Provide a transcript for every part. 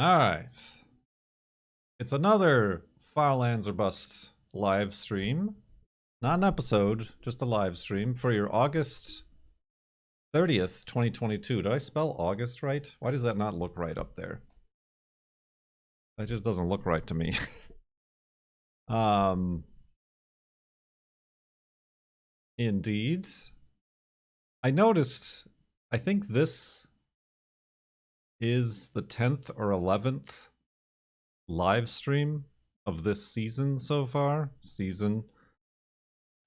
Alright. It's another Firelands or Bust live stream. Not an episode, just a live stream for your August 30th, 2022. Did I spell August right? Why does that not look right up there? That just doesn't look right to me. Indeed. I noticed, I think this is the 10th or 11th live stream of this season so far.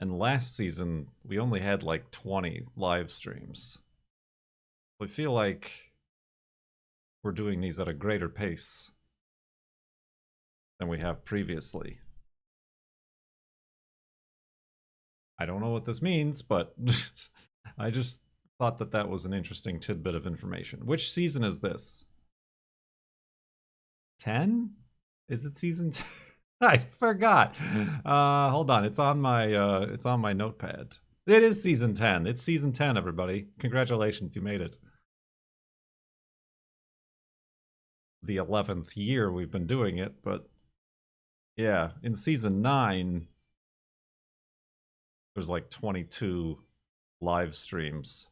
And last season, we only had like 20 live streams. I feel like we're doing these at a greater pace than we have previously. I don't know what this means, but I just thought that that was an interesting tidbit of information. Which season is this? 10? Is it season 10? I forgot. Hold on. It's on my notepad. It is season 10. It's season 10, everybody. Congratulations, you made it. The 11th year we've been doing it, but yeah, in season 9 there's like 22 live streams,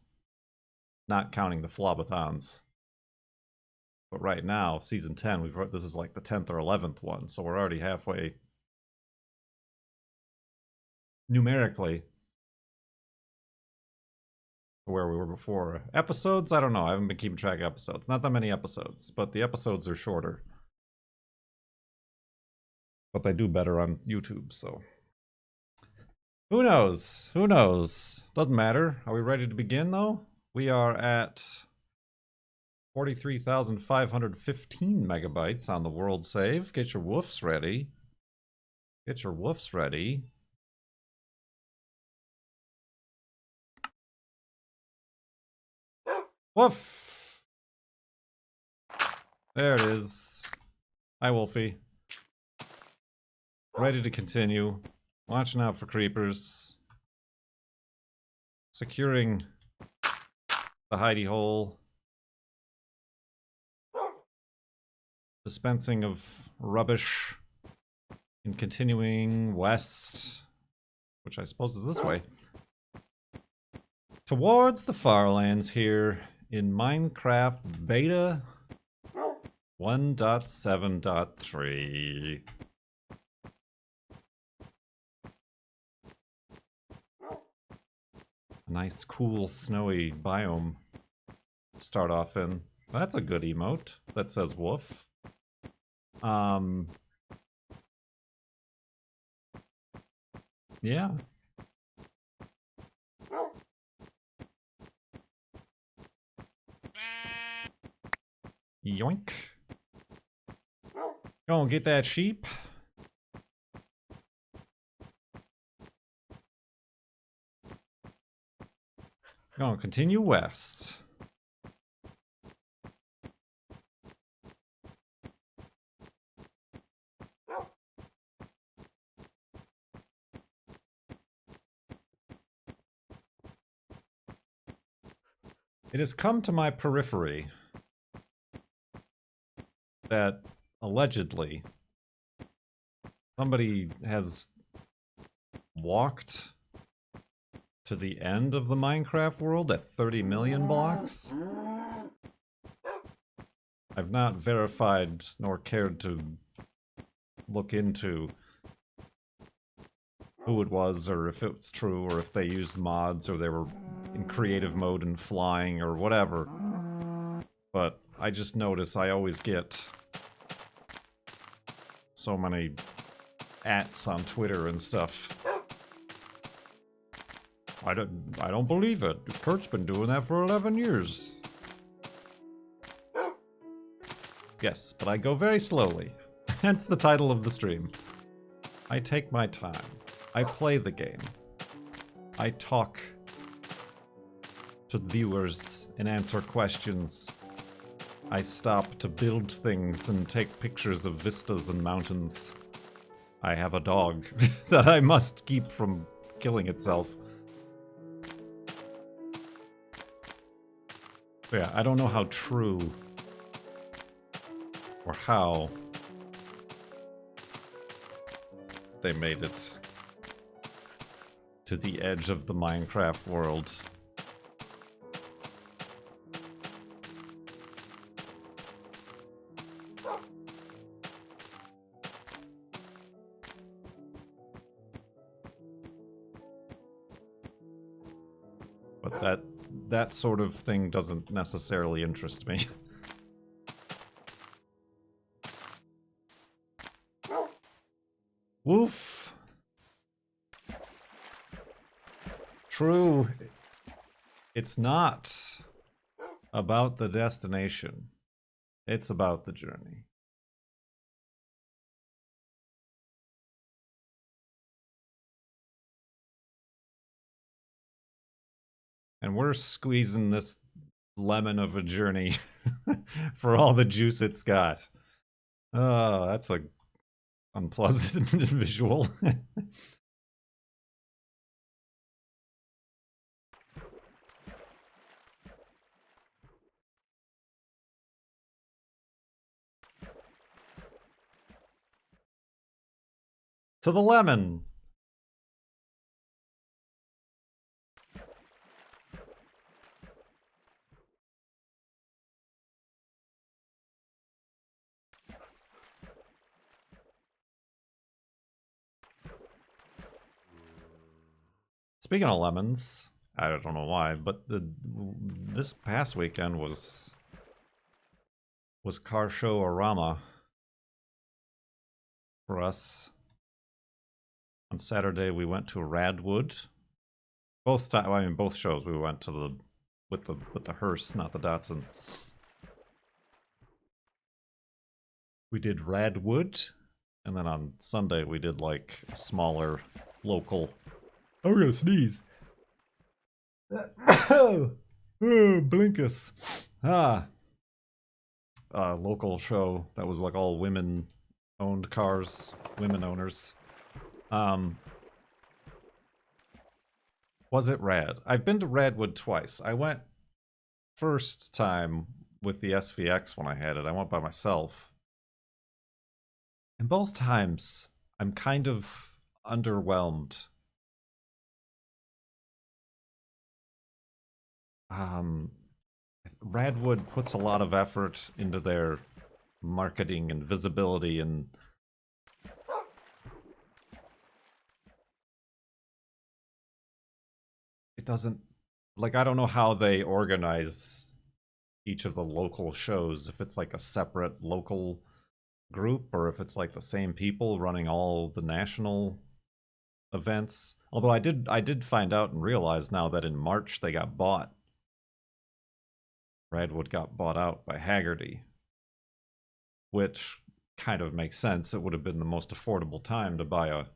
not counting the flobathons. But right now, season 10, this is like the 10th or 11th one, so we're already halfway numerically to where we were before. Episodes? I don't know. I haven't been keeping track of episodes. Not that many episodes, but the episodes are shorter. But they do better on YouTube, so who knows? Who knows? Doesn't matter. Are we ready to begin, though? We are at 43,515 megabytes on the world save. Get your woofs ready. Get your woofs ready. Woof! There it is. Hi, Wolfie. Ready to continue. Watching out for creepers. Securing the hidey hole. Dispensing of rubbish. And continuing west. Which I suppose is this way. Towards the Firelands here in Minecraft Beta 1.7.3. A nice, cool, snowy biome to start off in. That's a good emote that says woof. Yeah. Yoink. Go and get that sheep. Go and continue west. It has come to my periphery that allegedly somebody has walked to the end of the Minecraft world at 30 million blocks. I've not verified nor cared to look into who it was, or if it's true, or if they used mods, or they were in creative mode and flying, or whatever. But I just notice I always get so many ats on Twitter and stuff. I don't believe it. Kurt's been doing that for 11 years. Yes, but I go very slowly. Hence the title of the stream. I take my time. I play the game. I talk to viewers and answer questions. I stop to build things and take pictures of vistas and mountains. I have a dog that I must keep from killing itself. But yeah, I don't know how true or how they made it to the edge of the Minecraft world. But that sort of thing doesn't necessarily interest me. Woof. True. It's not about the destination. It's about the journey. And we're squeezing this lemon of a journey for all the juice it's got. Oh, that's a unpleasant visual. To the lemon. Speaking of lemons, I don't know why, but this past weekend was car show-orama for us. On Saturday we went to Radwood. Both shows we went to with the hearse, not the Datsun. We did Radwood, and then on Sunday we did like a smaller local. I'm gonna sneeze. Oh, Blinkus. Local show that was like all women-owned cars, women owners. Was it rad? I've been to Radwood twice. I went first time with the SVX when I had it. I went by myself. And both times, I'm kind of underwhelmed. Radwood puts a lot of effort into their marketing and visibility, and it doesn't, like, I don't know how they organize each of the local shows, if it's like a separate local group or if it's like the same people running all the national events. Although I did find out and realize now that in March they got bought. Radwood got bought out by Haggerty, which kind of makes sense. It would have been the most affordable time to buy a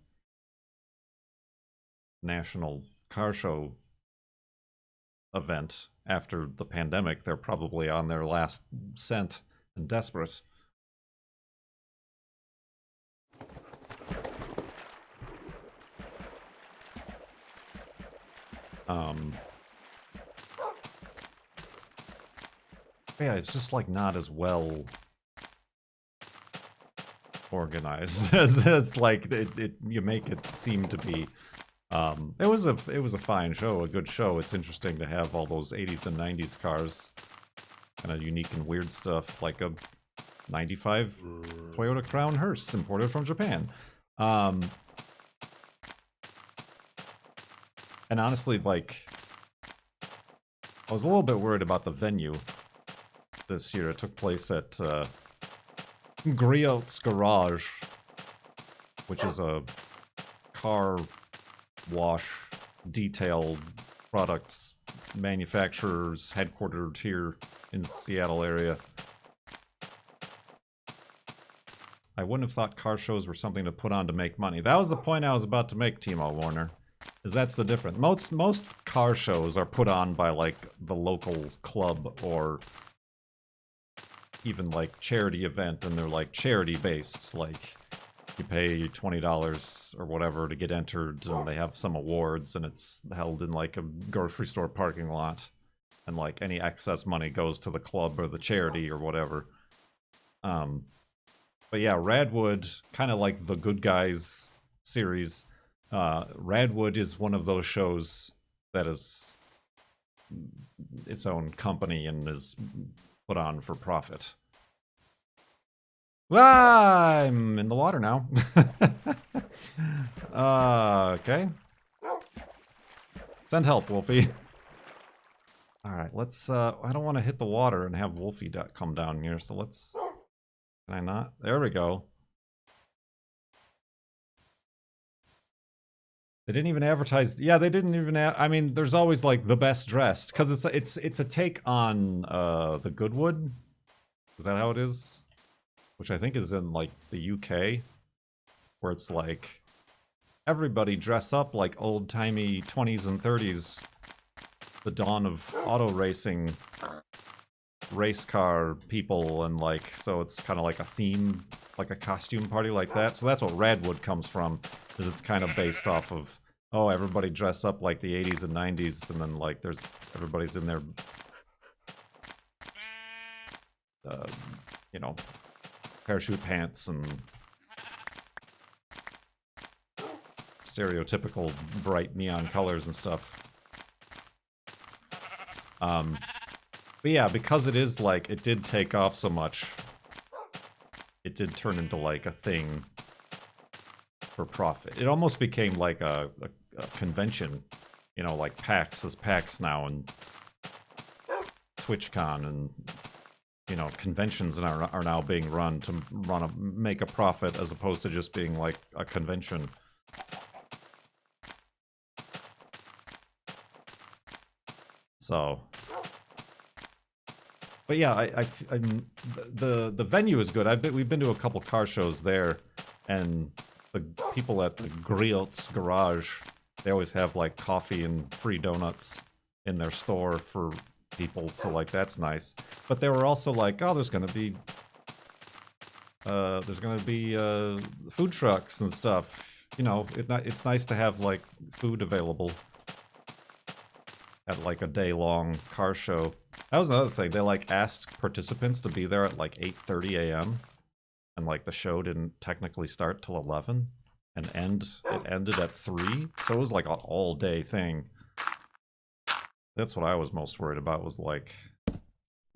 national car show event after the pandemic. They're probably on their last cent and desperate. Yeah, it's just like not as well organized as like you make it seem to be. It was a fine show, a good show. It's interesting to have all those 80s and 90s cars, kind of unique and weird stuff, like a 95 Toyota Crown hearse imported from Japan. And honestly, like, I was a little bit worried about the venue this year. It took place at Griot's Garage, which is a car wash detail products manufacturers headquartered here in the Seattle area. I wouldn't have thought car shows were something to put on to make money. That was the point I was about to make, Timo Warner. Is that's the difference. Most car shows are put on by like the local club or even like charity event, and they're like charity based. Like you pay $20 or whatever to get entered, and they have some awards, and it's held in like a grocery store parking lot, and like any excess money goes to the club or the charity or whatever. But yeah, Radwood, kind of like the Good Guys series. Radwood is one of those shows that is its own company and is put on for profit. Ah, I'm in the water now. Okay. Send help, Wolfie. Alright, let's, I don't want to hit the water and have Wolfie come down here, so let's... Can I not? There we go. They didn't even advertise. Yeah, they didn't even. I mean, there's always like the best dressed because it's a take on the Goodwood. Is that how it is? Which I think is in like the UK, where it's like everybody dress up like old timey 20s and 30s, the dawn of auto racing, race car people, and like so it's kind of like a theme, like a costume party like that. So that's what Radwood comes from, is it's kind of based off of, oh, everybody dress up like the 80s and 90s, and then like there's everybody's in their you know, parachute pants and stereotypical bright neon colors and stuff. But yeah, because it is like, it did take off so much, it did turn into like a thing for profit. It almost became like a convention, you know, like PAX is PAX now, and TwitchCon, and you know, conventions are now being run to make a profit as opposed to just being like a convention. So, but yeah, the venue is good. We've been to a couple car shows there, and the people at the Griot's Garage, they always have like coffee and free donuts in their store for people, so like that's nice. But they were also like, oh, there's gonna be food trucks and stuff. You know, it's nice to have like food available at like a day-long car show. That was another thing. They like asked participants to be there at like 8:30 a.m. and like the show didn't technically start till 11 and it ended at 3. So it was like an all-day thing. That's what I was most worried about, was like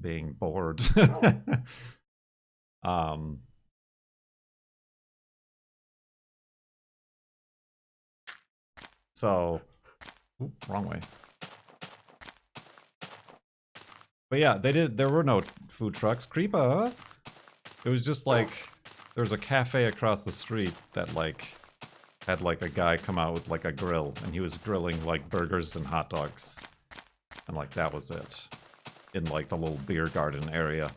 being bored. So, oops, wrong way. But yeah, there were no food trucks. Creepa, huh? It was just like, there was a cafe across the street that like had like a guy come out with like a grill, and he was grilling like burgers and hot dogs. And like that was it. In like the little beer garden area.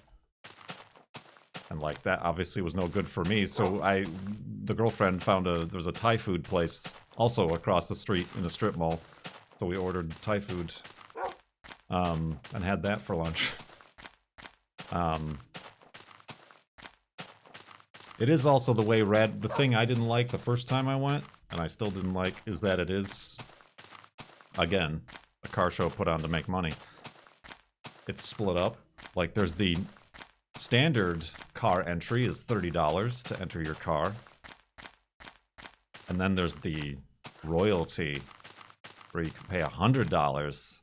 And like that obviously was no good for me, so the girlfriend found there was a Thai food place also across the street in a strip mall. So we ordered Thai food. And had that for lunch. It is also the way the thing I didn't like the first time I went, and I still didn't like, is that it is, again, a car show put on to make money. It's split up. Like, there's the standard car entry is $30 to enter your car. And then there's the royalty, where you can pay $100.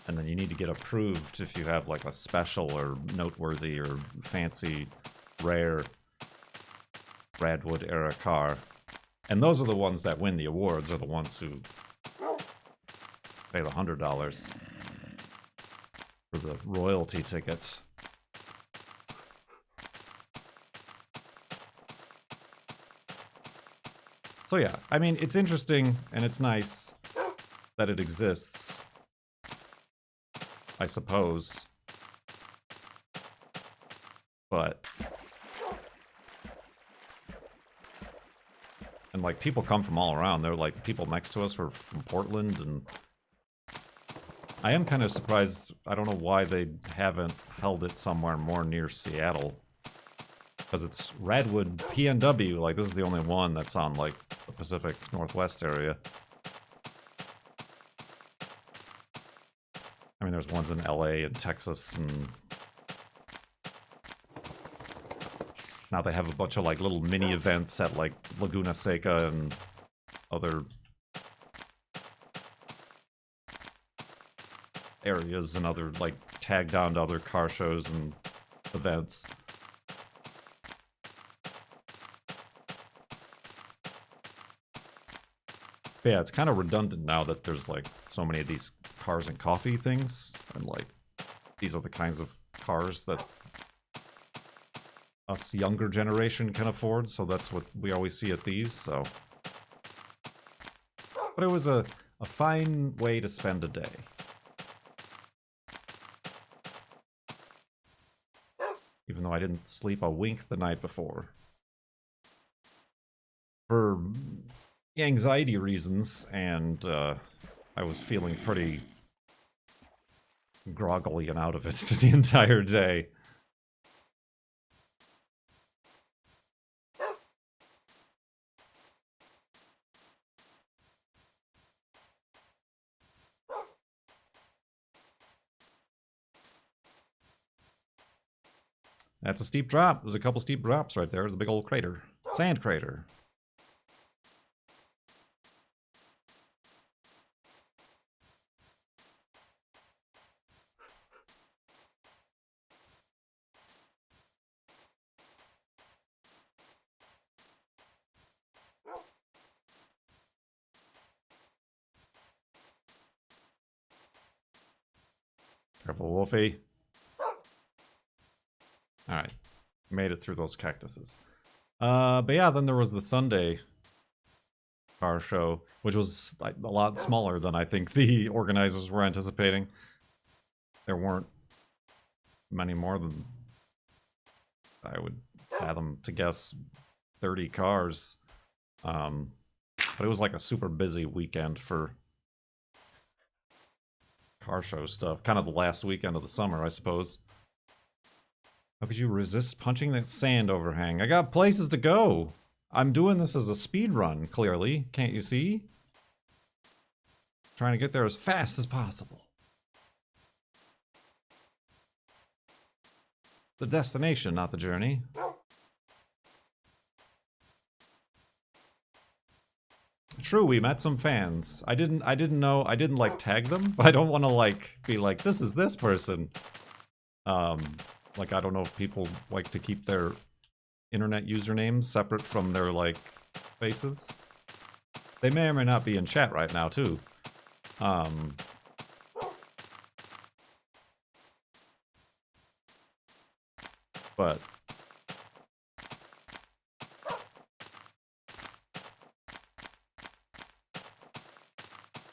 And then you need to get approved if you have like a special or noteworthy or fancy, rare Radwood era car. And those are the ones that win the awards, are the ones who pay the $100 for the royalty tickets. So yeah, I mean, it's interesting and it's nice that it exists, I suppose. But, and like people come from all around. They're like, people next to us were from Portland, and I am kind of surprised. I don't know why they haven't held it somewhere more near Seattle, because it's Radwood PNW. Like, this is the only one that's on like the Pacific Northwest area. I mean, there's ones in LA and Texas and Now they have a bunch of like little mini events at like Laguna Seca and other areas and other like tagged on to other car shows and events. But yeah, it's kind of redundant now that there's like so many of these cars and coffee things, and like these are the kinds of cars that us younger generation can afford, so that's what we always see at these, so. But it was a fine way to spend a day. Even though I didn't sleep a wink the night before. For anxiety reasons, and I was feeling pretty groggily and out of it the entire day. That's a steep drop. There's a couple steep drops right there. There's a big old crater. Sand crater. Careful, Wolfie. Alright. Made it through those cactuses. But yeah, then there was the Sunday car show, which was like a lot smaller than I think the organizers were anticipating. There weren't many more than I would fathom to guess 30 cars. But it was like a super busy weekend for car show stuff. Kind of the last weekend of the summer, I suppose. How could you resist punching that sand overhang? I got places to go. I'm doing this as a speed run, clearly. Can't you see? Trying to get there as fast as possible. The destination, not the journey. True, we met some fans. I didn't like tag them, but I don't want to like be like, this is this person. Like, I don't know if people like to keep their internet usernames separate from their like faces. They may or may not be in chat right now too. But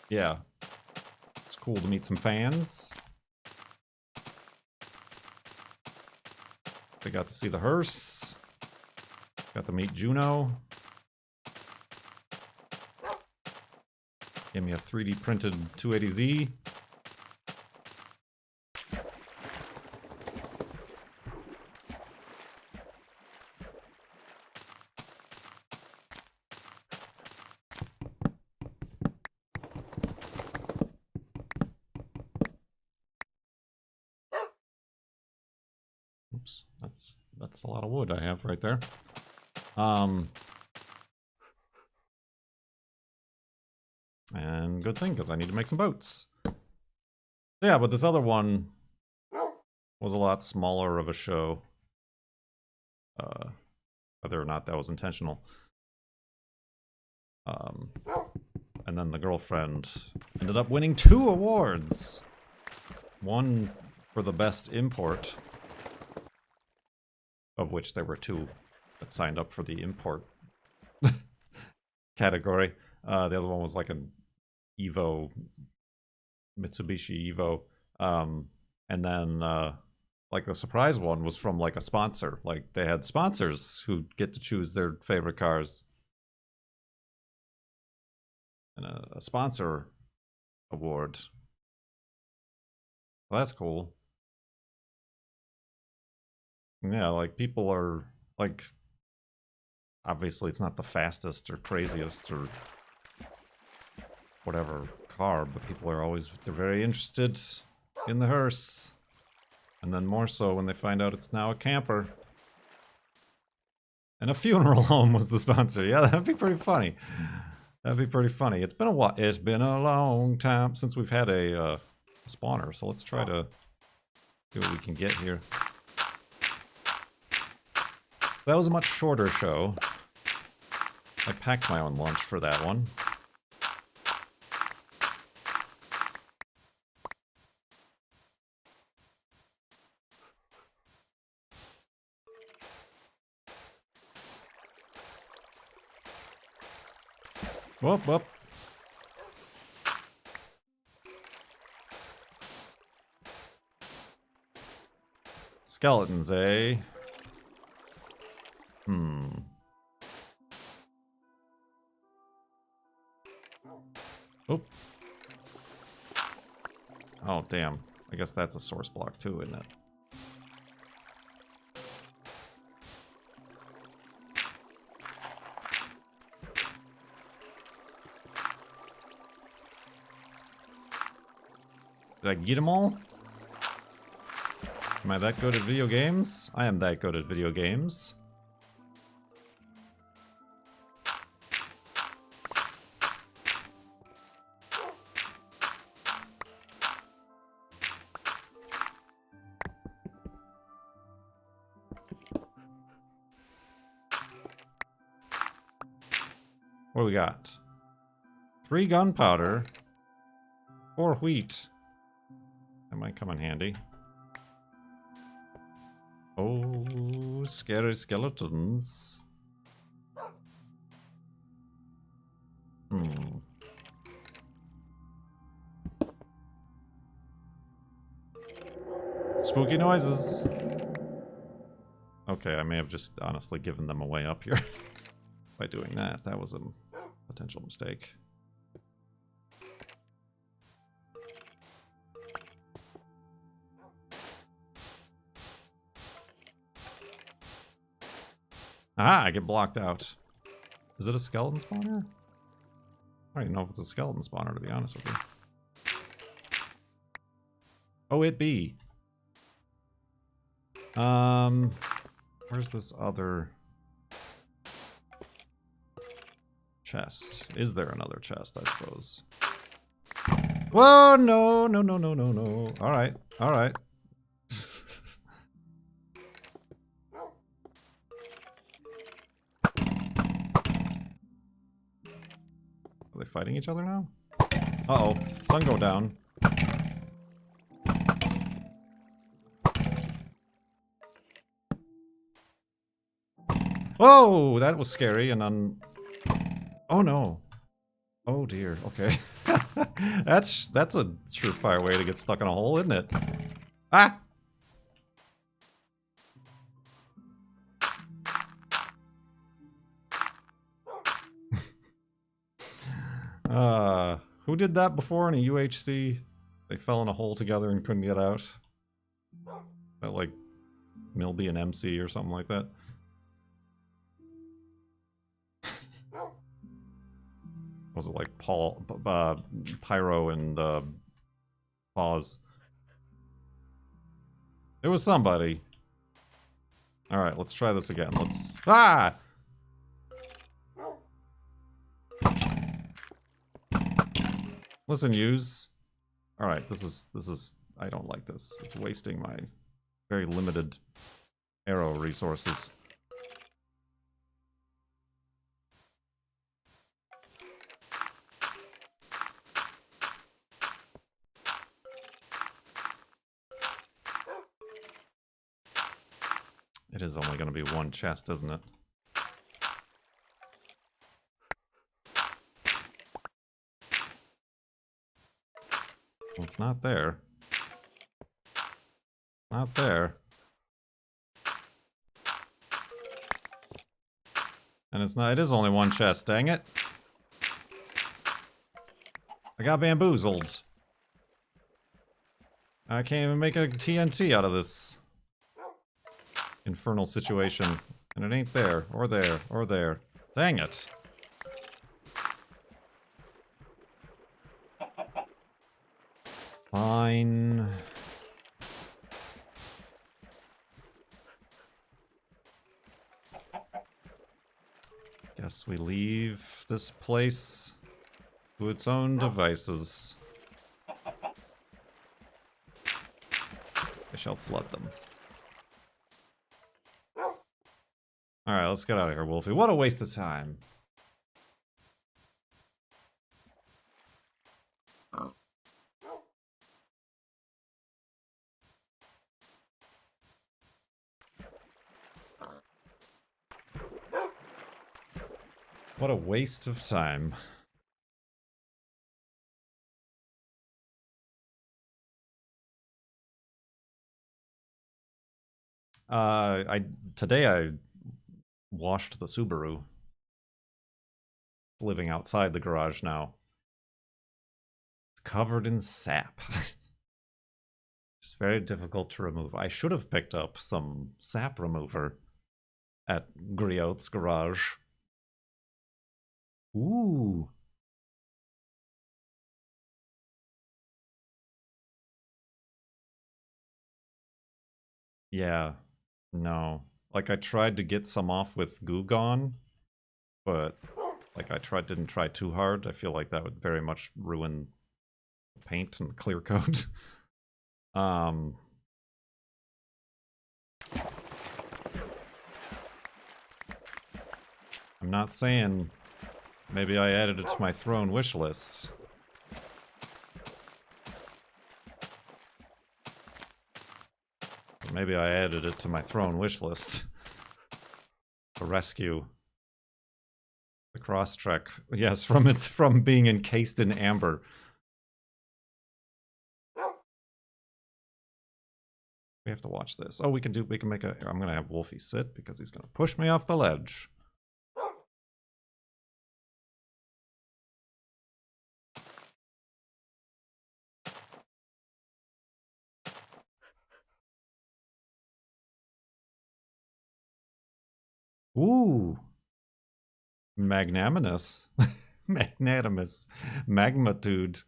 yeah, it's cool to meet some fans. They got to see the hearse. Got to meet Juno. Gave me a 3D printed 280Z. Oops, that's a lot of wood I have right there. And good thing, because I need to make some boats. Yeah, but this other one was a lot smaller of a show. Whether or not that was intentional. And then the girlfriend ended up winning 2 awards. One for the best import, of which there were 2 that signed up for the import category. The other one was like an Evo, Mitsubishi Evo. And then like the surprise one was from like a sponsor. Like they had sponsors who get to choose their favorite cars. And a sponsor award. Well, that's cool. Yeah, like people are like, obviously it's not the fastest or craziest or whatever car, but people are always, they're very interested in the hearse. And then more so when they find out it's now a camper. And a funeral home was the sponsor. Yeah, that'd be pretty funny. That'd be pretty funny. It's been a while. It's been a long time since we've had a spawner. So let's try to see what we can get here. That was a much shorter show. I packed my own lunch for that one. Whoop, whoop. Skeletons, eh? Oop. Oh, damn. I guess that's a source block too, isn't it? Did I get them all? Am I that good at video games? I am that good at video games. What do we got? 3 gunpowder. 4 wheat. That might come in handy. Oh, scary skeletons. Spooky noises. Okay, I may have just honestly given them away up here by doing that. That was a potential mistake. Ah, I get blocked out. Is it a skeleton spawner? I don't even know if it's a skeleton spawner, to be honest with you. Oh, it be. Where's this other chest? Is there another chest, I suppose? Whoa, no, no, no, no, no, no. Alright, alright. Are they fighting each other now? Uh-oh, sun go down. Whoa, that was scary and oh no. Oh dear, okay. That's a surefire way to get stuck in a hole, isn't it? Ah! Who did that before in a UHC? They fell in a hole together and couldn't get out. That like Milby and MC or something like that. Was it like Paul, Pyro and Pause? It was somebody. All right, let's try this again. Let's Listen, use. All right, this is. I don't like this. It's wasting my very limited arrow resources. It is only going to be one chest, isn't it? Well, it's not there. Not there. And it's not, it is only one chest, dang it. I got bamboozled. I can't even make a TNT out of this infernal situation. And it ain't there, or there, or there. Dang it. Fine. Guess we leave this place to its own devices. I shall flood them. Alright, let's get out of here, Wolfie. What a waste of time. What a waste of time. Today I washed the Subaru. Living outside the garage now. It's covered in sap. It's very difficult to remove. I should have picked up some sap remover at Griot's garage. Ooh. Yeah. No. Like, I tried to get some off with Goo Gone, but like didn't try too hard. I feel like that would very much ruin the paint and the clear coat. I'm not saying maybe I added it to my throne wish list. Or maybe I added it to my throne wish list to rescue the Crosstrek. Yes, from being encased in amber. We have to watch this. Oh, we can make a... I'm gonna have Wolfie sit because he's gonna push me off the ledge. Ooh. Magnanimous. Magnanimous. Magnitude.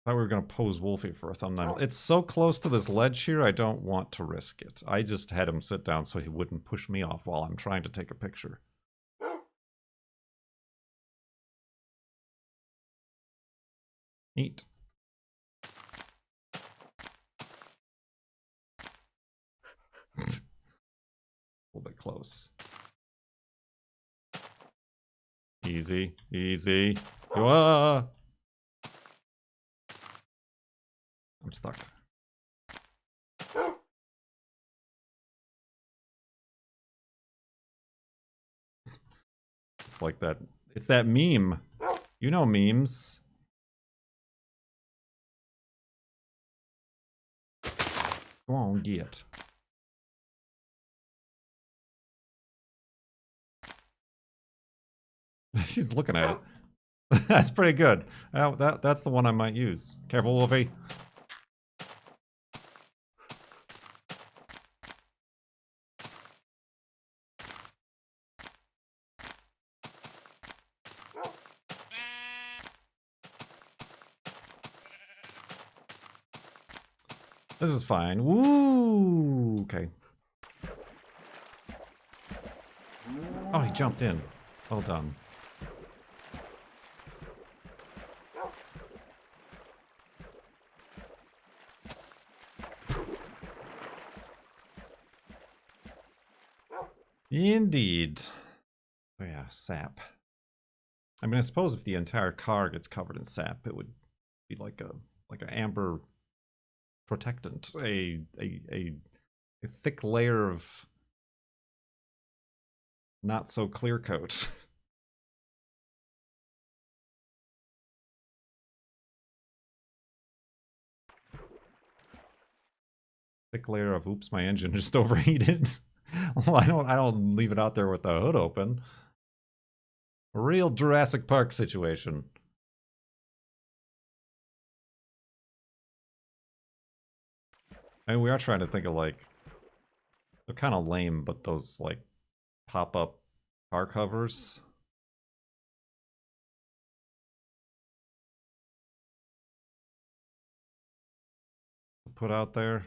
Thought we were going to pose Wolfie for a thumbnail. It's so close to this ledge here, I don't want to risk it. I just had him sit down so he wouldn't push me off while I'm trying to take a picture. Neat. A little bit close. Easy, easy. Ah! I'm stuck. It's like that. It's that meme. You know memes. Go on, get. He's looking at it. That's pretty good. That's the one I might use. Careful, Wolfie. This is fine. Woo! Okay. Oh, he jumped in. Well done. Indeed. Oh yeah, sap. I mean, I suppose if the entire car gets covered in sap, it would be like an amber protectant, a thick layer of not so clear coat. Thick layer of oops, my engine just overheated. Well, I don't leave it out there with the hood open. A real Jurassic Park situation. I mean, we are trying to think of like, they're kind of lame, but those like pop-up car covers. put out there.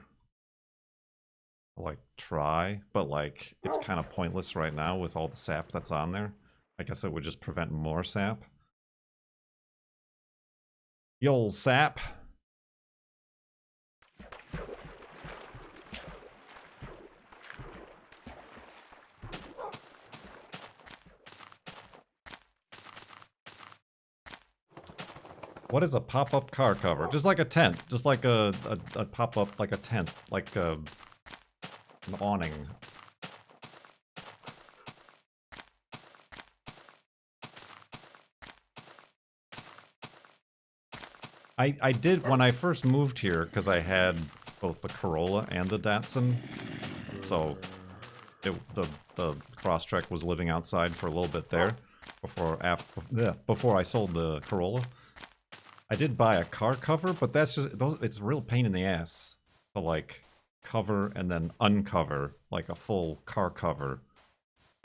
Like, try, but like, it's kind of pointless right now with all the sap that's on there. I guess it would just prevent more sap. Yo, sap. What is a pop-up car cover? Just like a tent. Just like a pop-up, like a tent. Like an awning. I did, when I first moved here, because I had both the Corolla and the Datsun, so the Crosstrek was living outside for a little bit there before I sold the Corolla. I did buy a car cover, but that's just, it's a real pain in the ass to like cover and then uncover like a full car cover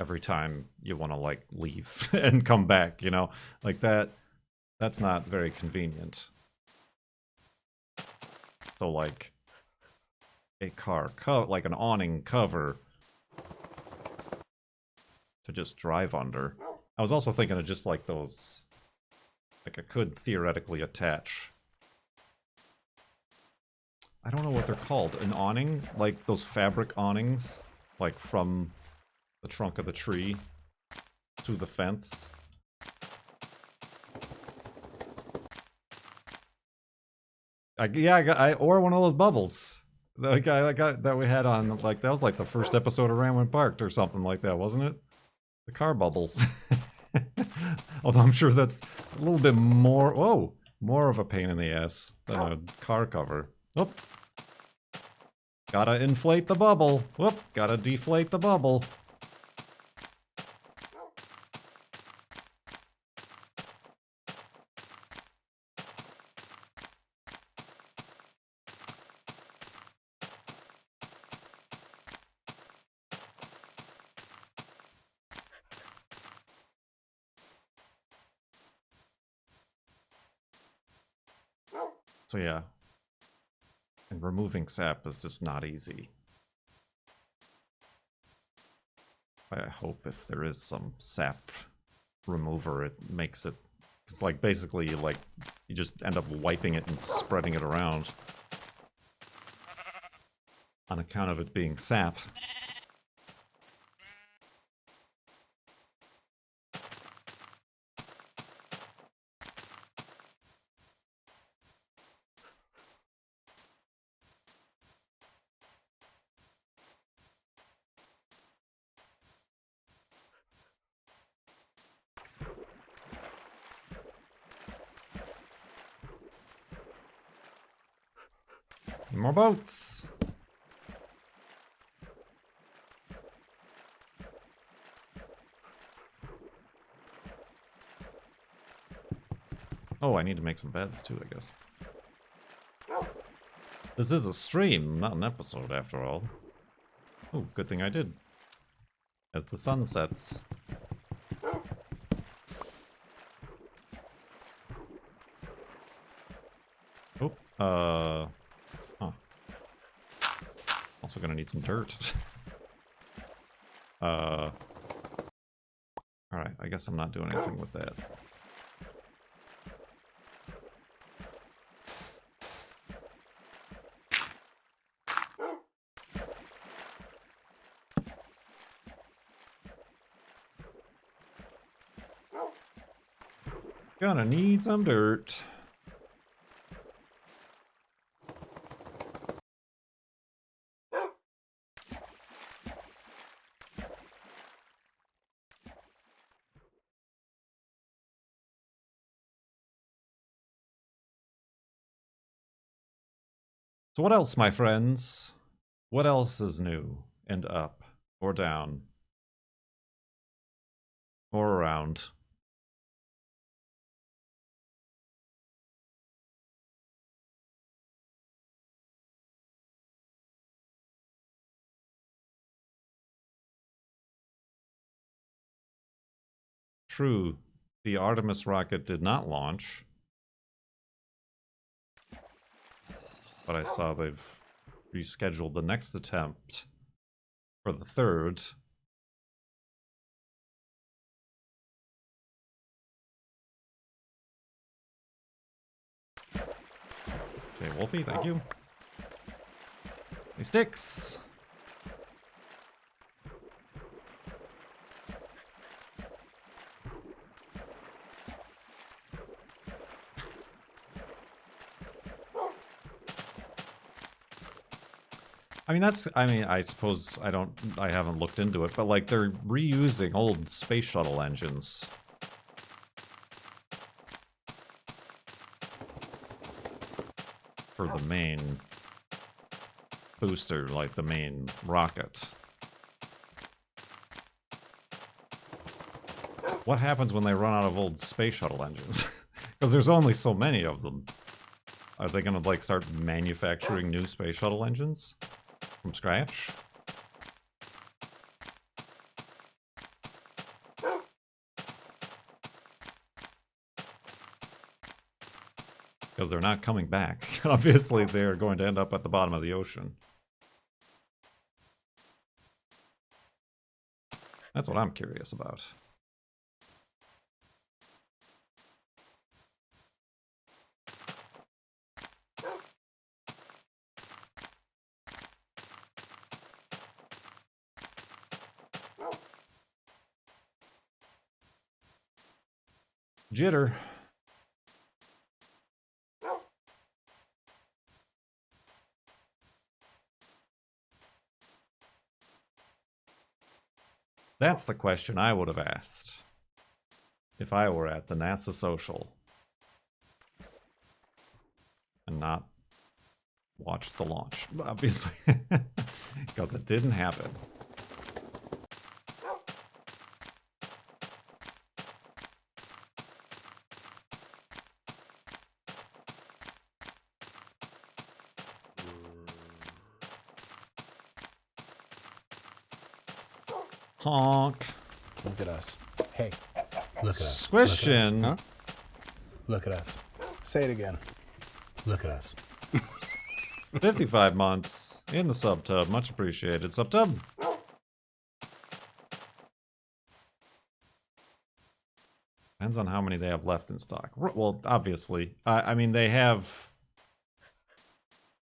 every time you want to like leave and come back, you know? Like that's not very convenient. So like a car like an awning cover to just drive under. I was also thinking of just like those, like I could theoretically attach, I don't know what they're called, an awning? Like those fabric awnings, like from the trunk of the tree to the fence. Or one of those bubbles. Like I got that we had on, like that was like the first episode of Ramwin Parked or something like that, wasn't it? The car bubble. Although I'm sure that's a little bit more, more of a pain in the ass than a car cover. Oh, gotta inflate the bubble. Whoop, gotta deflate the bubble. So yeah, and removing sap is just not easy. I hope if there is some sap remover, it makes it, it's like basically like you just end up wiping it and spreading it around on account of it being sap. More boats! Oh, I need to make some beds too, I guess. This is a stream, not an episode after all. Oh, good thing I did. As the sun sets. Oh, huh. Also gonna need some dirt. Alright, I guess I'm not doing anything with that. Gonna need some dirt. So what else, my friends? What else is new and up or down or around? True, the Artemis rocket did not launch. but I saw they've rescheduled the next attempt for the 3rd. Okay, Wolfie, thank you. Hey, sticks! I mean, I suppose I haven't looked into it, but like they're reusing old space shuttle engines. For the main booster, like the main rocket. What happens when they run out of old space shuttle engines? Because there's only so many of them. Are they gonna like start manufacturing new space shuttle engines? From scratch? Because they're not coming back. Obviously, they're going to end up at the bottom of the ocean. That's what I'm curious about. Jitter. That's the question I would have asked if I were at the NASA social and not watched the launch, obviously, because it didn't happen. Honk. Look at us. Hey, look at us. Question. Look at us. Huh? Look at us. Say it again. Look at us. 55 months in the subtub. Much appreciated, subtub. Depends on how many they have left in stock. Well, obviously. I mean, they have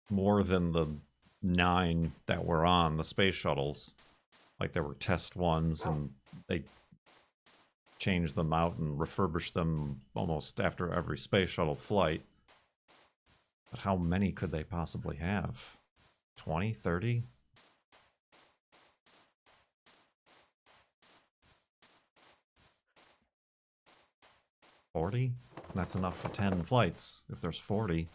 more than the 9 that were on the space shuttles. Like, there were test ones, and they changed them out and refurbished them almost after every space shuttle flight. But how many could they possibly have? 20? 30? $40? That's enough for 10 flights, if there's 40.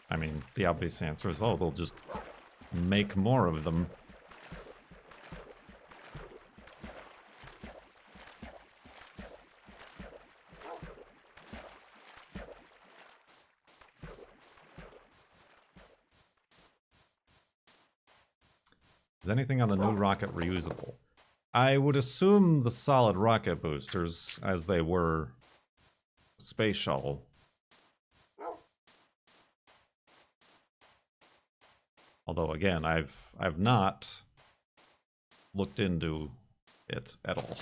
I mean, the obvious answer is, oh, they'll just make more of them. Is anything on the new rocket reusable? I would assume the solid rocket boosters, as they were space shuttle. Although again, I've not looked into it at all.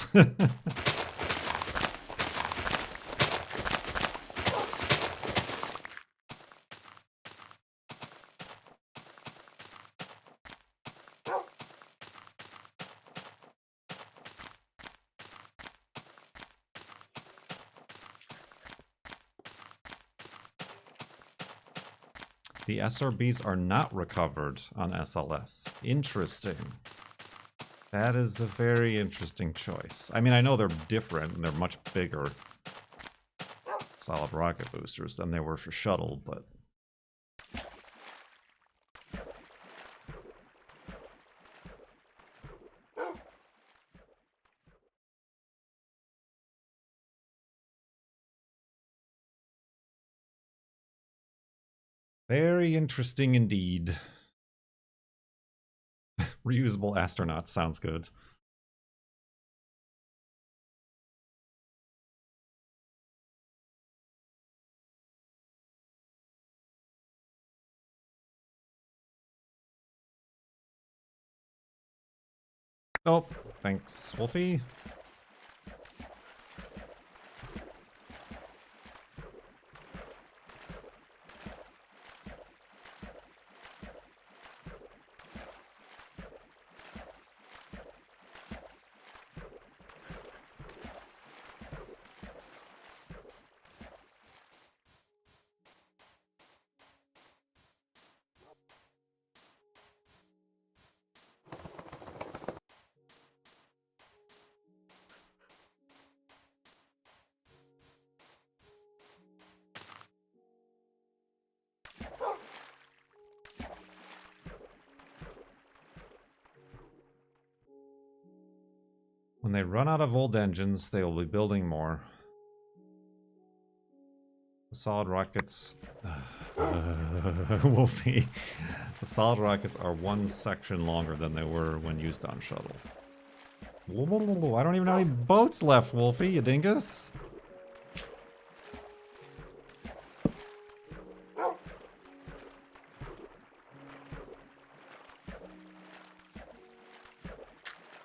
The SRBs are not recovered on SLS. Interesting. That is a very interesting choice. I mean, I know they're different and they're much bigger solid rocket boosters than they were for shuttle, but very interesting indeed. Reusable astronauts sounds good. Oh, thanks, Wolfie. When they run out of old engines, they will be building more. The solid rockets... Wolfie. The solid rockets are one section longer than they were when used on shuttle. I don't even have any boats left, Wolfie, you dingus.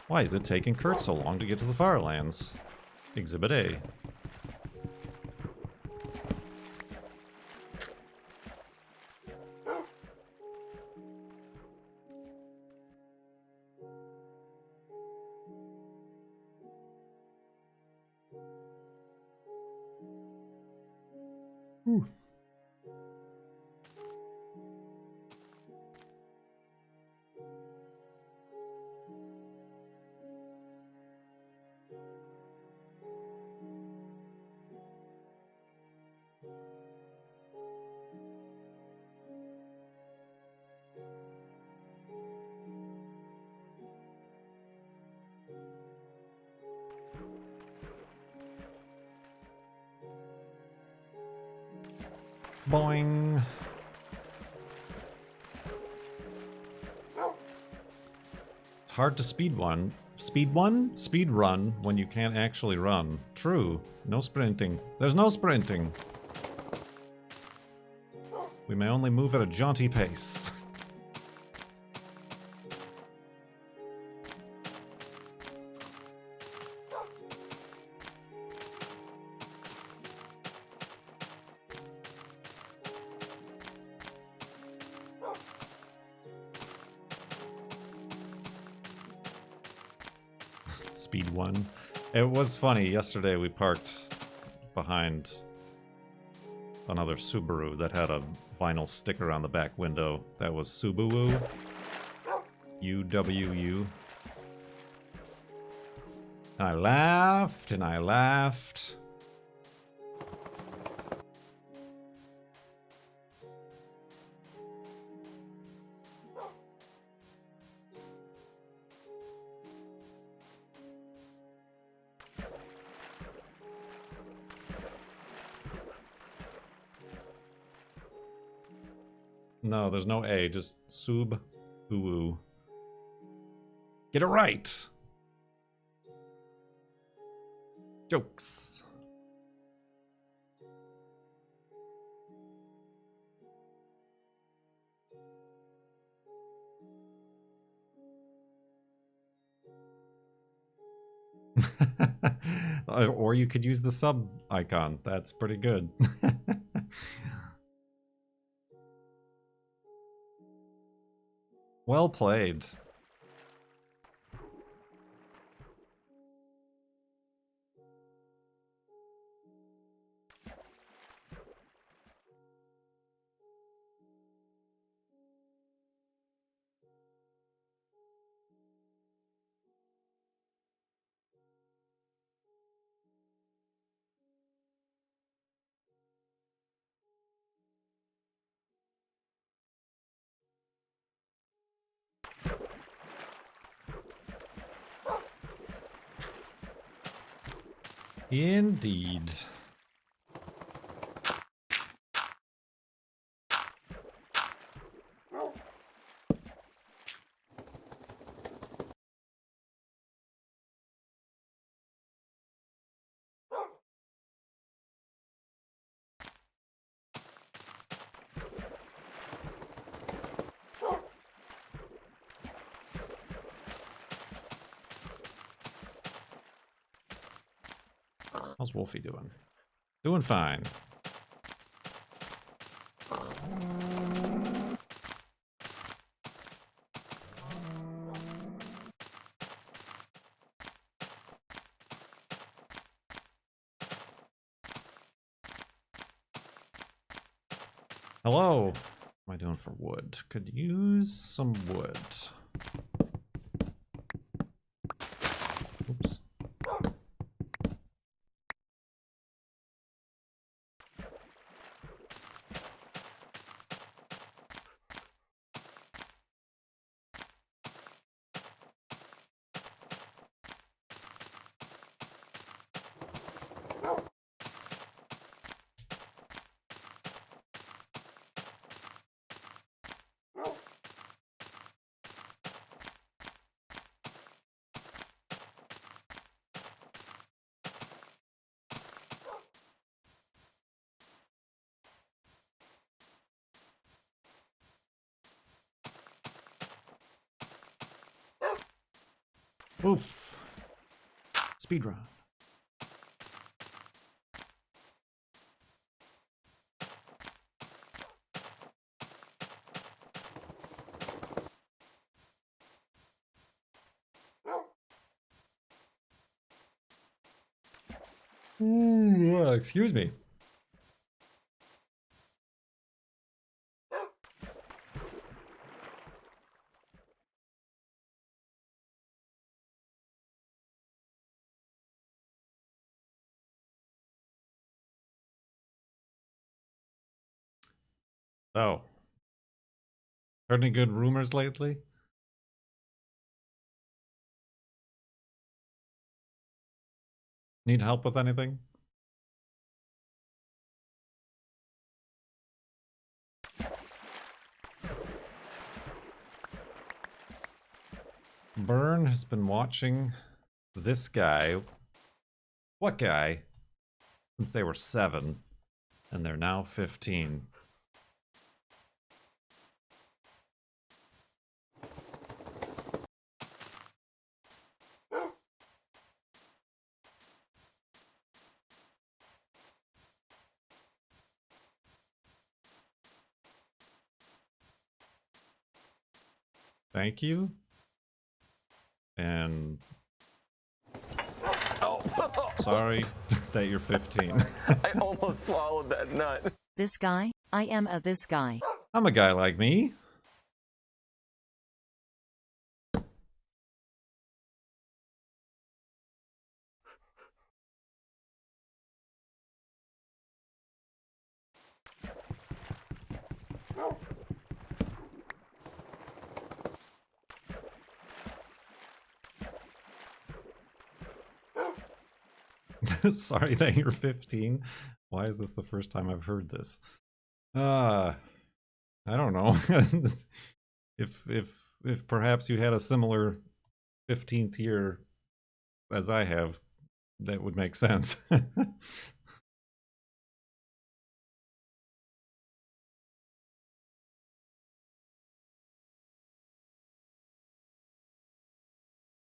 Why is it taking Kurt so long to get to the Firelands? Exhibit A. Whew. Boing. It's hard to speed run when you can't actually run. True. No sprinting. There's no sprinting. We may only move at a jaunty pace. Speed 1. It was funny. Yesterday we parked behind another Subaru that had a vinyl sticker on the back window that was Subaru. UWU. And I laughed and I laughed. No, there's no A, just Sub-Uwu. Get it right! Jokes. Or you could use the sub icon. That's pretty good. Well played. Indeed. How's Wolfie doing? Doing fine. Hello. What am I doing for wood? Could use some wood. Oops. Oof. Speedrun. Ooh, excuse me. Oh. Heard any good rumors lately? Need help with anything? Burn has been watching this guy. What guy? Since they were 7, and they're now 15. Thank you. And Oh, sorry that you're 15. I almost swallowed that nut. This guy? I am a this guy. I'm a guy like me. Sorry that you're 15. Why is this the first time I've heard this? I don't know. if perhaps you had a similar 15th year as I have, that would make sense.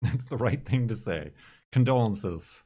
It's the right thing to say. Condolences.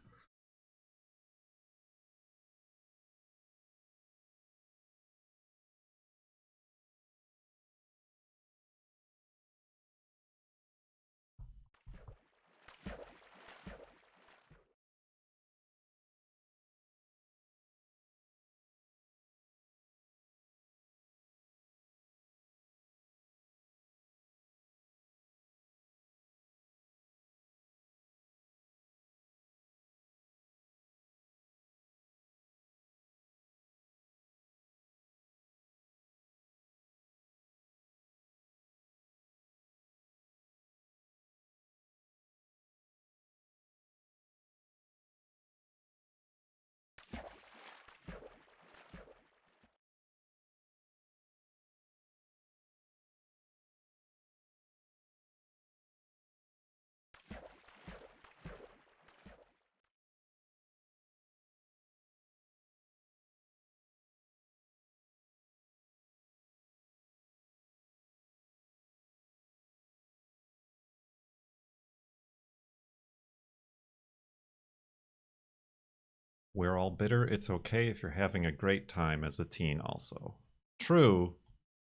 We're all bitter. It's okay if you're having a great time as a teen also. True,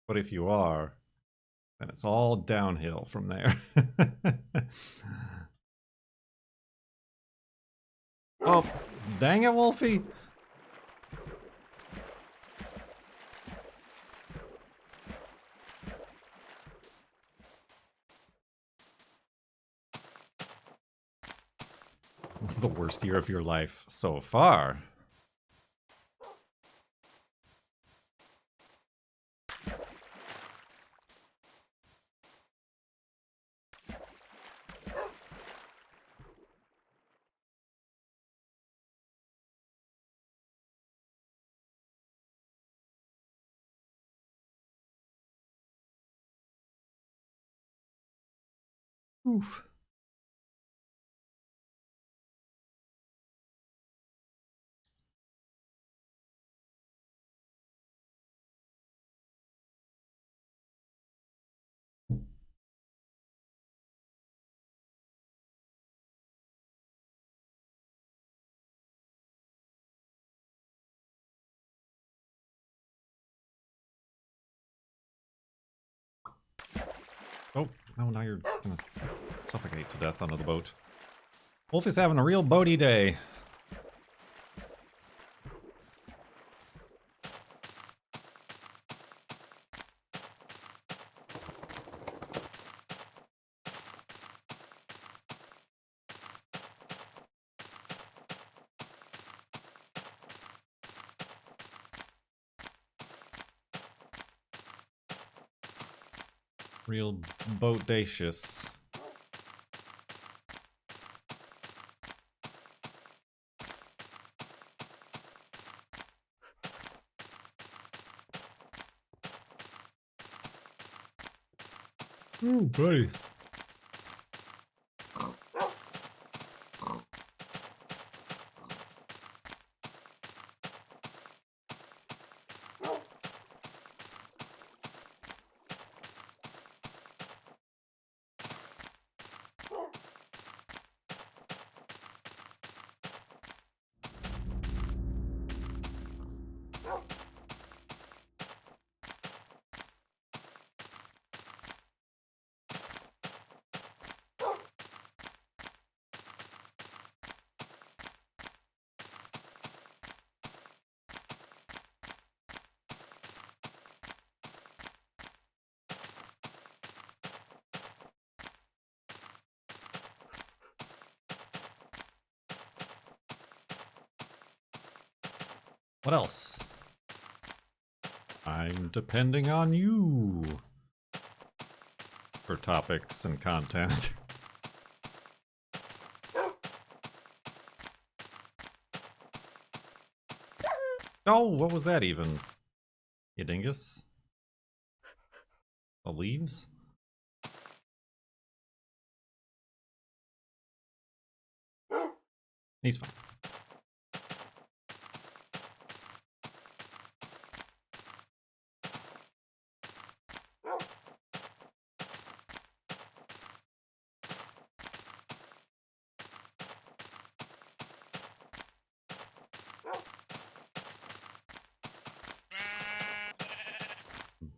but if you are, then it's all downhill from there. Oh, dang it, Wolfie! This is the worst year of your life so far. Oof. Oh, no, now you're gonna suffocate to death under the boat. Wolfie's having a real boaty day. Real boat-dacious. Ooh, buddy. What else? I'm depending on you for topics and content. Oh, what was that even? You dingus? The leaves? He's fine.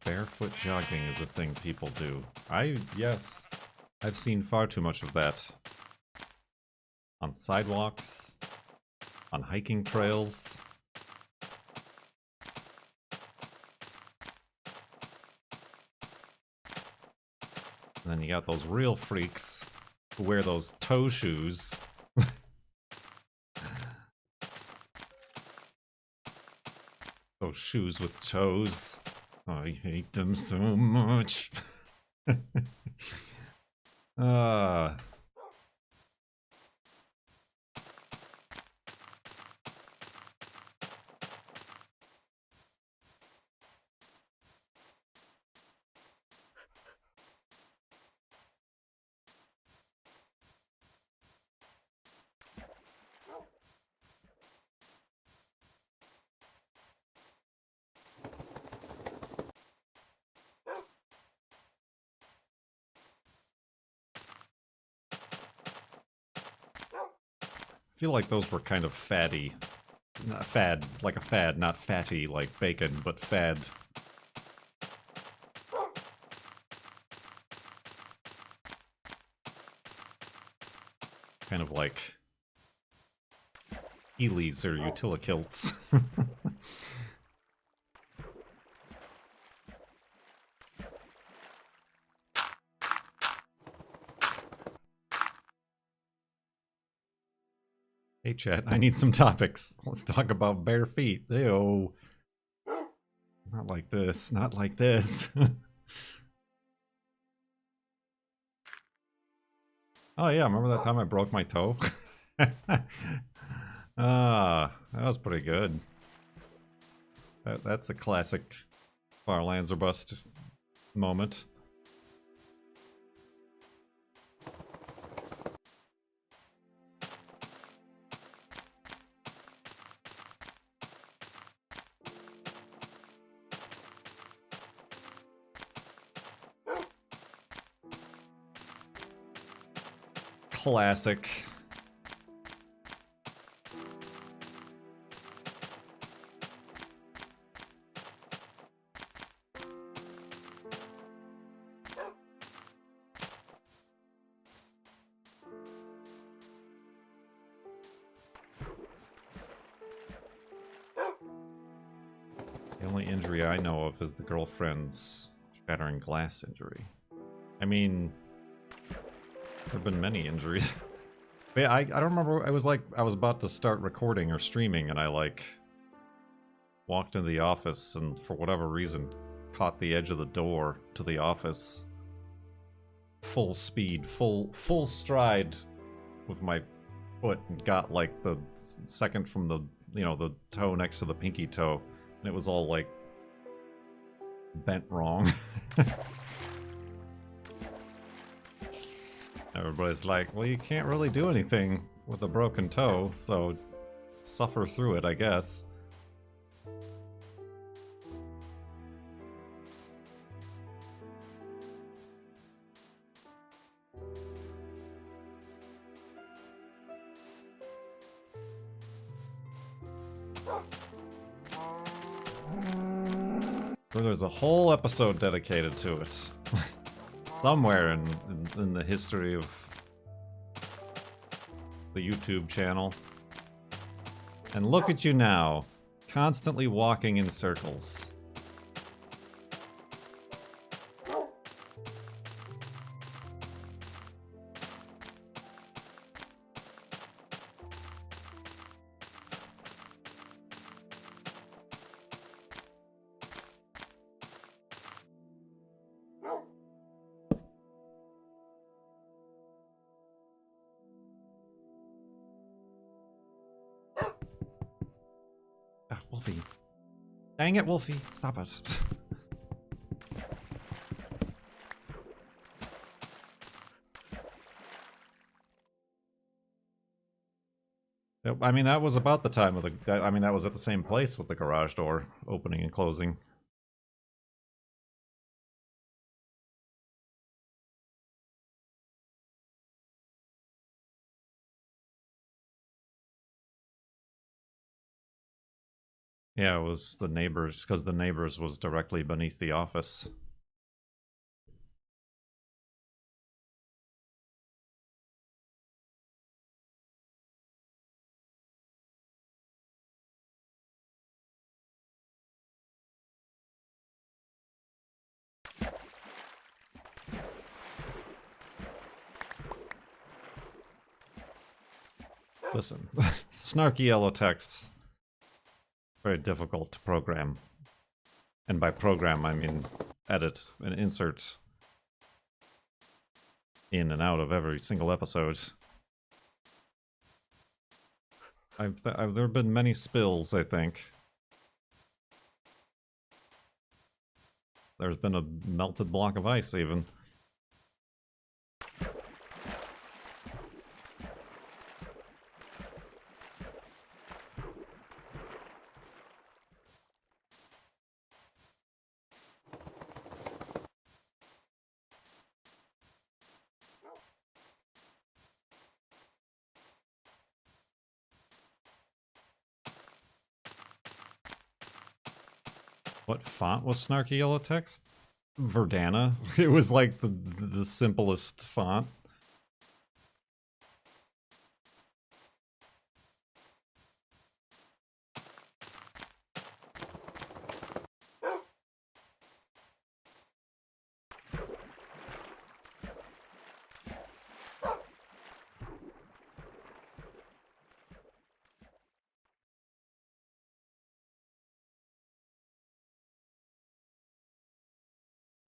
Barefoot jogging is a thing people do. Yes. I've seen far too much of that. On sidewalks, on hiking trails. And then you got those real freaks who wear those toe shoes. Those shoes with toes. Oh, I hate them so much. uh I feel like those were kind of fatty Fad, like a fad, not fatty like bacon, but fad. Kind of like Heelys or Utilikilts. Hey chat, I need some topics. Let's talk about bare feet. Ew. Not like this, not like this. Oh yeah, remember that time I broke my toe? Ah, that was pretty good. That's a classic Farlands or Bust moment. Classic. The only injury I know of is the girlfriend's shattering glass injury. I mean, there have been many injuries. But yeah, I don't remember. I was about to start recording or streaming, and I like walked into the office, and for whatever reason, caught the edge of the door to the office. Full speed, full stride with my foot, and got like the second from the the toe next to the pinky toe, and it was all like bent wrong. Everybody's like, well, you can't really do anything with a broken toe, so suffer through it, I guess. There's a whole episode dedicated to it. Somewhere in the history of the YouTube channel. And look at you now, constantly walking in circles. Wolfie. Dang it, Wolfie. Stop it. I mean, that was about the time of the... I mean, that was at the same place with the garage door opening and closing. Yeah, it was the neighbors, because the neighbors was directly beneath the office. Listen, snarky yellow texts. Very difficult to program. And by program, I mean edit and insert in and out of every single episode. There have been many spills, I think. There's been a melted block of ice, even. What font was snarky yellow text? Verdana. It was like the simplest font.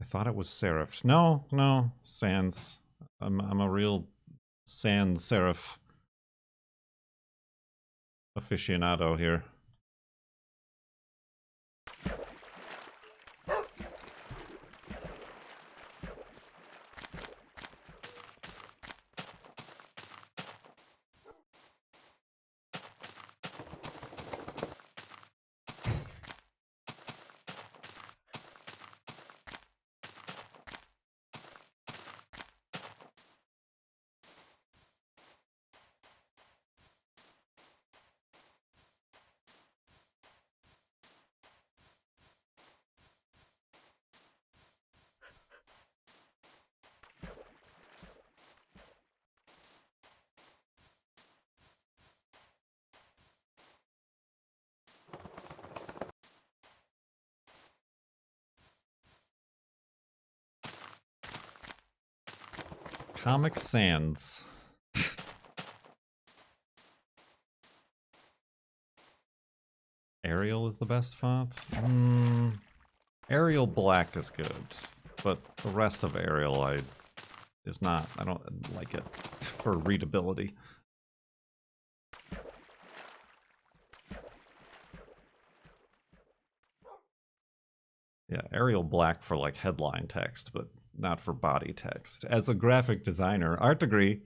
I thought it was serifed. No, no, sans. I'm a real sans serif aficionado here. Comic Sans. Arial is the best font? Arial Black is good, but the rest of Arial is not. I don't like it for readability. Yeah, Arial Black for like headline text, but not for body text. As a graphic designer, art degree.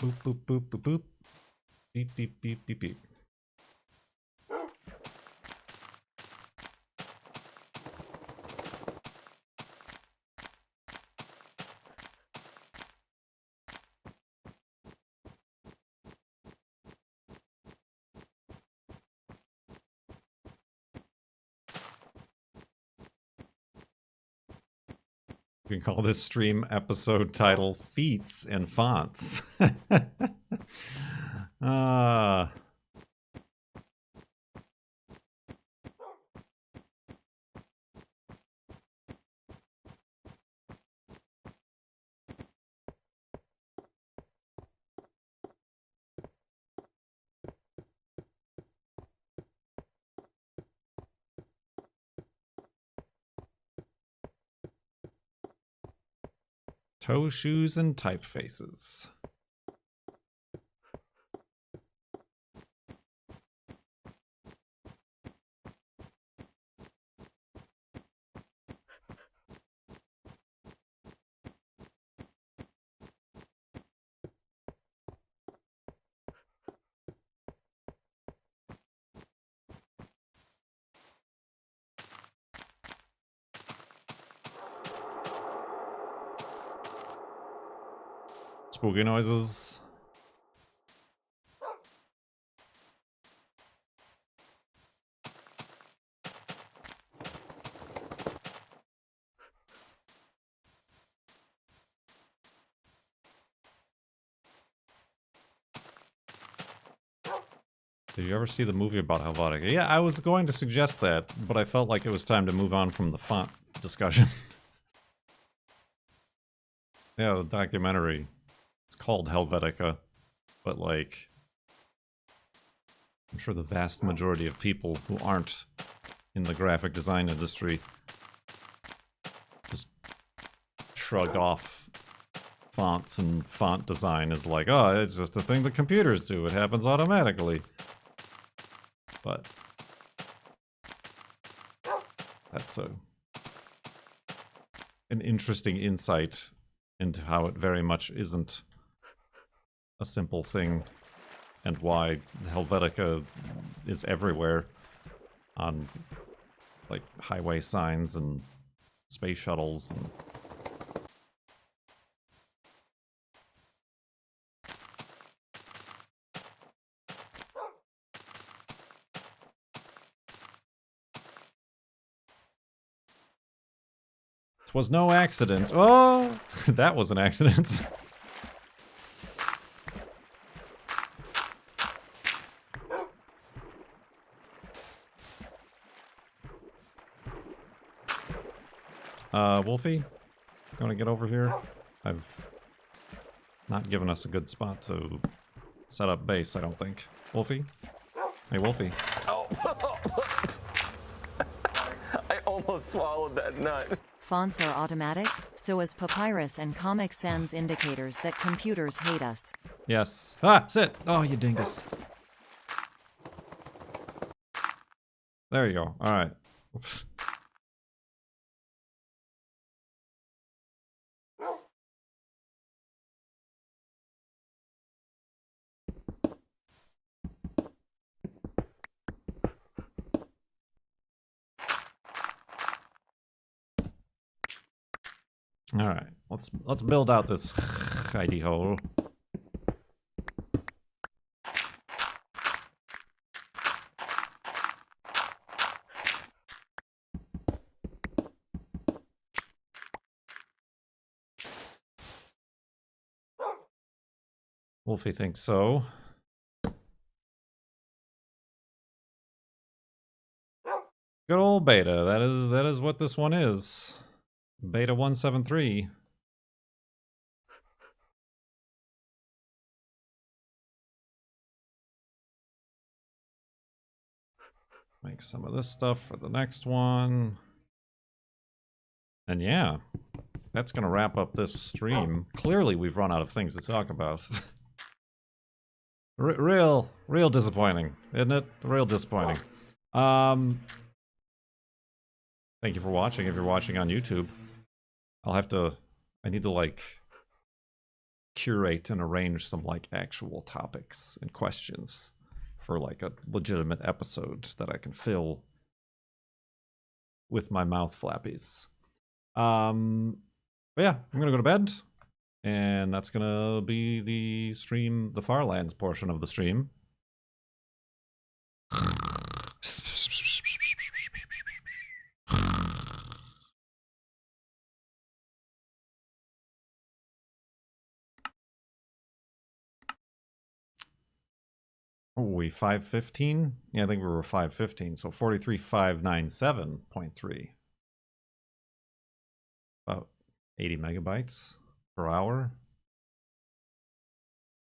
Boop, boop, boop, boop, boop. Beep, beep, beep, beep, beep. You can call this stream episode title Feats and Fonts. Ah. Toe shoes and typefaces. Spooky noises. Did you ever see the movie about Helvetica? Yeah, I was going to suggest that, but I felt like it was time to move on from the font discussion. Yeah, the documentary. It's called Helvetica, but like, I'm sure the vast majority of people who aren't in the graphic design industry just shrug off fonts and font design as like, oh, it's just a thing the computers do. It happens automatically. But that's an interesting insight into how it very much isn't a simple thing, and why Helvetica is everywhere on like highway signs and space shuttles and was no accident. Oh, that was an accident. Wolfie, gonna get over here? I've not given us a good spot to set up base, I don't think. Wolfie? Hey, Wolfie. Oh. I almost swallowed that nut. Fonts are automatic, so is Papyrus and Comic Sans indicators that computers hate us. Yes. Ah, sit! Oh, you dingus. There you go. Alright. Alright, let's build out this hidey hole. Wolfie thinks so. Good old beta. That is what this one is. Beta 173. Make some of this stuff for the next one. And yeah, that's gonna wrap up this stream. Clearly we've run out of things to talk about. Real disappointing, isn't it? Real disappointing. Thank you for watching. If you're watching on YouTube, I need to like curate and arrange some like actual topics and questions for like a legitimate episode that I can fill with my mouth flappies. But yeah, I'm gonna go to bed, and that's gonna be the stream, the Farlands portion of the stream. Oh, we 515? Yeah, I think we were 515, so 43597.3. About 80 megabytes per hour.